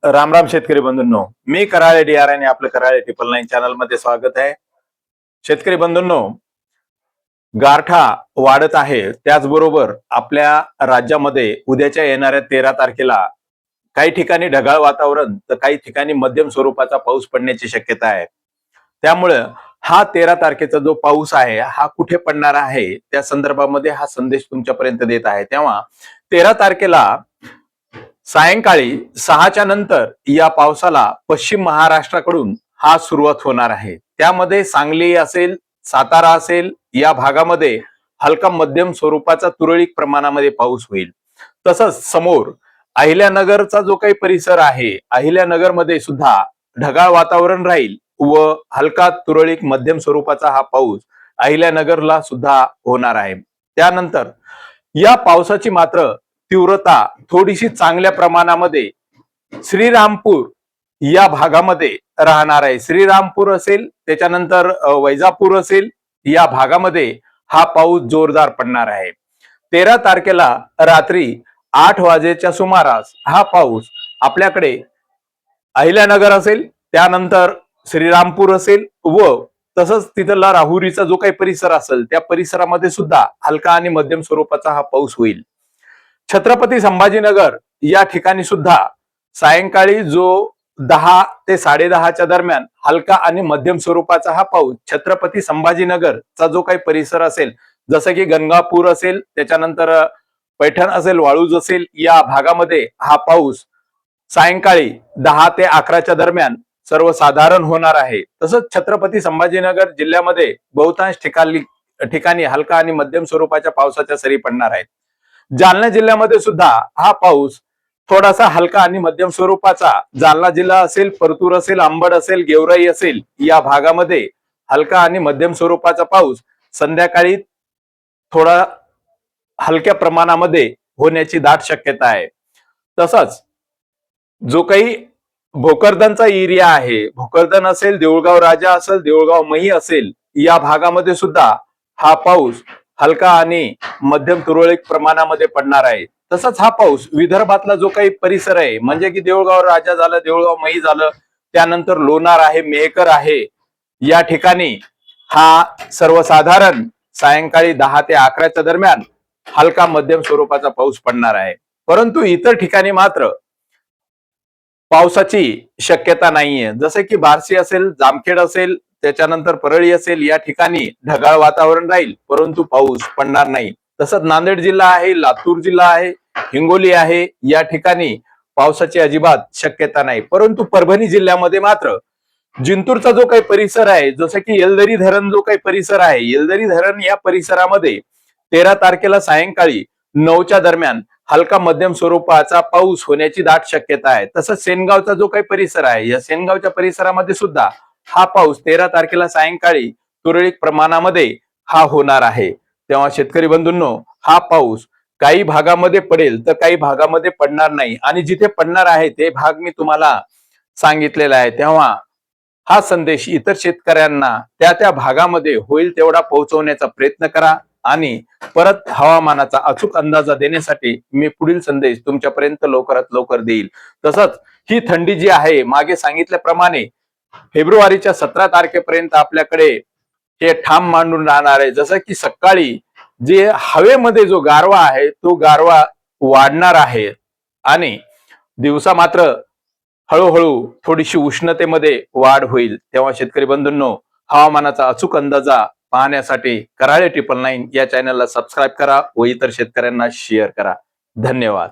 राम राम शेतकरी बंधूंनो, मी कराळे DR आणि आपलं कराळे 999 चॅनल मध्ये स्वागत आहे. शेतकरी बंधूंनो, गारठा वाढत आहे, त्याचबरोबर आपल्या राज्यामध्ये उद्याच्या येणाऱ्या 13 तारखेला काही ठिकाणी ढगाळ वातावरण तर काही ठिकाणी मध्यम स्वरूपाचा पाऊस पडण्याची शक्यता आहे. त्यामुळे हा 13 तारखेचा जो पाऊस आहे हा कुठे पडणार आहे त्या संदर्भामध्ये हा संदेश तुमच्यापर्यंत देत आहे. तेव्हा 13 तारखेला सायंकाळी 6च्या नंतर या पावसाला पश्चिम महाराष्ट्राकडून हा सुरुवात होणार आहे. त्यामध्ये सांगली असेल, सातारा असेल या भागामध्ये हलका मध्यम स्वरूपाचा तुरळक प्रमाणामध्ये पाऊस होईल. तसंच समोर अहिल्यानगरचा जो काही परिसर आहे, अहिल्यानगरमध्ये सुद्धा ढगाळ वातावरण राहील व हलका तुरळक मध्यम स्वरूपाचा हा पाऊस अहिल्यानगरला सुद्धा होणार आहे. त्यानंतर या पावसाची मात्र तीव्रता थोडीशी चांगल्या प्रमाणामध्ये श्रीरामपूर या भागामध्ये राहणार आहे. श्रीरामपूर असेल, त्याच्यानंतर वैजापूर असेल, या भागामध्ये हा पाऊस जोरदार पडणार आहे. 13 तारखेला रात्री 8 वाजेच्या सुमारास हा पाऊस आपल्याकडे अहिल्यानगर असेल, त्यानंतर श्रीरामपूर असेल व तसंच तिथला राहुरीचा जो काही परिसर असेल त्या परिसरामध्ये सुद्धा हलका आणि मध्यम स्वरूपाचा हा पाऊस होईल. छत्रपती संभाजीनगर या ठिकाणी सुद्धा सायंकाळी जो 10 ते 10:30च्या दरम्यान हलका आणि मध्यम स्वरूपाचा हा पाऊस छत्रपती संभाजीनगरचा जो काही परिसर असेल, जसं की गंगापूर असेल, त्याच्यानंतर पैठण असेल, वाळूज असेल, या भागामध्ये हा पाऊस सायंकाळी 10 ते 11च्या दरम्यान सर्वसाधारण होणार आहे. तसंच छत्रपती संभाजीनगर जिल्ह्यामध्ये बहुतांश ठिकाणी हलका आणि मध्यम स्वरूपाच्या पावसाच्या सरी पडणार आहेत. जालना जिल्ह्यामध्ये सुद्धा हा पाऊस थोडासा हलका आणि मध्यम स्वरूपाचा, जालना जिल्हा असेल, परतूर असेल, अंबड असेल, गेवराई असेल, या भागामध्ये हलका आणि मध्यम स्वरूपाचा पाऊस संध्याकाळी थोडा हलक्या प्रमाणामध्ये होण्याची दाट शक्यता आहे. तसंच जो काही भोकरदनचा एरिया आहे, भोकरदन असेल, देऊळगाव राजा असेल, देऊळगाव मही असेल, या भागामध्ये सुद्धा हा पाऊस हलका आणि मध्यम तुरळक प्रमाणामध्ये पडणार आहे. तसंच हा पाऊस विदर्भातला जो काही परिसर आहे, म्हणजे की देऊळगाव राजा झालं, देऊळगाव मही झालं, त्यानंतर लोणार आहे, मेहकर आहे, या ठिकाणी हा सर्वसाधारण सायंकाळी 10 ते 11च्या दरम्यान हलका मध्यम स्वरूपाचा पाऊस पडणार आहे. परंतु इतर ठिकाणी मात्र पावसाची शक्यता नाहीये. जसे की बार्शी असेल, जामखेड असेल, त्याच्यानंतर परळी असेल, या ठिकाणी ढगाळ वातावरण राहील परंतु पाऊस पडणार नाही. तसंच नांदेड जिल्हा आहे, लातूर जिल्हा आहे, हिंगोली आहे, या ठिकाणी पावसाची अजिबात शक्यता नाही. परंतु परभणी जिल्ह्यामध्ये मात्र जिंतूरचा जो काही परिसर आहे, जसं की येलदरी धरण जो काही परिसर आहे, येलदरी धरण या परिसरामध्ये 13 तारखेला सायंकाळी 9च्या दरम्यान हलका मध्यम स्वरूपाचा पाऊस होण्याची दाट शक्यता आहे. तसंच सेनगावचा जो काही परिसर आहे, या सेनगावच्या परिसरामध्ये सुद्धा हा पाऊस 13 तारखेला सायंकाळी तुरळक प्रमाणामध्ये हा होणार आहे. तेव्हा शेतकरी बंधूंनो, हा पाऊस काही भागामध्ये पडेल तर काही भागामध्ये पडणार नाही, आणि जिथे पडणार आहे ते भाग मी तुम्हाला सांगितलेला आहे. तेव्हा हा संदेश इतर शेतकऱ्यांना त्या त्या भागामध्ये होईल तेवढा पोहोचवण्याचा प्रयत्न करा, आणि परत हवामानाचा अचूक अंदाजा देण्यासाठी मी पुढील संदेश तुमच्यापर्यंत लवकरात लवकर देईल. तसंच ही थंडी जी आहे, मागे सांगितल्याप्रमाणे फेब्रुवारीच्या 17 तारखेपर्यंत आपल्याकडे हे ठाम मांडून राहणार आहे. जसं की सकाळी जे हवेमध्ये जो गारवा आहे तो गारवा वाढणार आहे, आणि दिवसा मात्र हळूहळू थोडीशी उष्णतेमध्ये वाढ होईल. तेव्हा शेतकरी बंधूंनो, हवामानाचा अचूक अंदाजा पाहण्यासाठी कराळे 999 या चॅनलला सबस्क्राईब करा व इतर शेतकऱ्यांना शेअर करा. धन्यवाद.